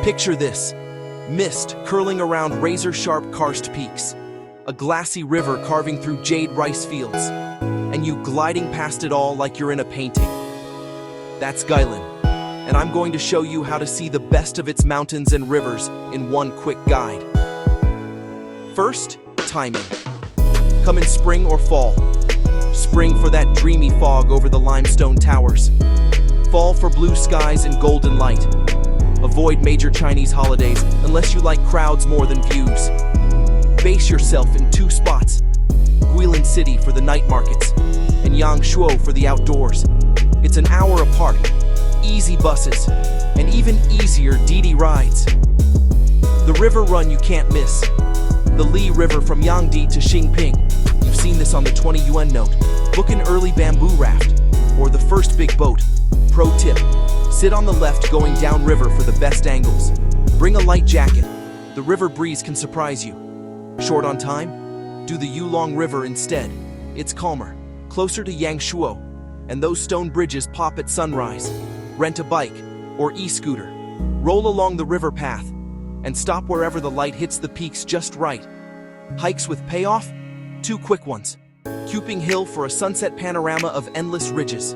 Picture this: mist curling around razor-sharp karst peaks, a glassy river carving through jade rice fields, and you gliding past it all like you're in a painting. That's Guilin, and I'm going to show you how to see the best of its mountains and rivers in one quick guide. First, timing. Come in spring or fall. Spring for that dreamy fog over the limestone towers. Fall for blue skies and golden light. Avoid major Chinese holidays unless you like crowds more than views. Base yourself in two spots: Guilin City for the night markets, and Yangshuo for the outdoors. It's an hour apart, easy buses, and even easier DD rides. The river run you can't miss. The Li River from Yangdi to Xingping. You've seen this on the 20 yuan note. Book an early bamboo raft, or the first big boat. Pro tip: sit on the left going downriver for the best angles. Bring a light jacket. The river breeze can surprise you. Short on time? Do the Yulong River instead. It's calmer, closer to Yangshuo, and those stone bridges pop at sunrise. Rent a bike or e-scooter. Roll along the river path and stop wherever the light hits the peaks just right. Hikes with payoff? 2 quick ones. Cuping Hill for a sunset panorama of endless ridges.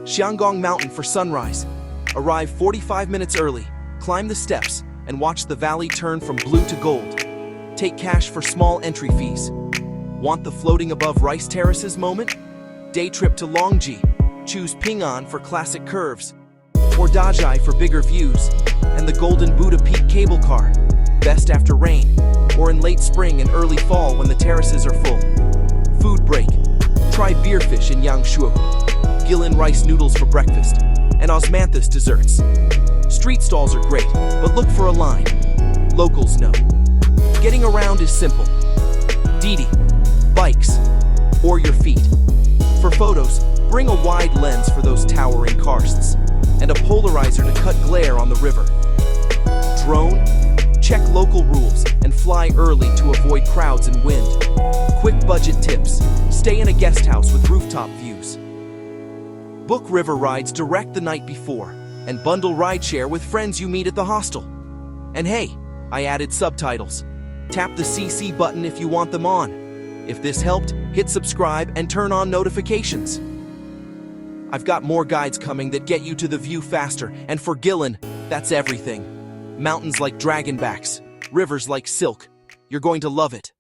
Xianggong Mountain for sunrise. Arrive 45 minutes early, climb the steps, and watch the valley turn from blue to gold. Take cash for small entry fees. Want the floating above rice terraces moment? Day trip to Longji. Choose Ping'an for classic curves, or Dajai for bigger views, and the Golden Buddha Peak cable car, best after rain, or in late spring and early fall when the terraces are full. Food break. Try beerfish in Yangshuo, Guilin rice noodles for breakfast, and osmanthus desserts. Street stalls are great, but look for a line. Locals know. Getting around is simple. DD, bikes, or your feet. For photos, bring a wide lens for those towering karsts, and a polarizer to cut glare on the river. Drone, check local rules and fly early to avoid crowds and wind. Quick budget tips: stay in a guest house with rooftop views. Book river rides direct the night before, and bundle rideshare with friends you meet at the hostel. And hey, I added subtitles. Tap the CC button if you want them on. If this helped, hit subscribe and turn on notifications. I've got more guides coming that get you to the view faster, and for Guilin, that's everything. Mountains like dragonbacks, rivers like silk. You're going to love it.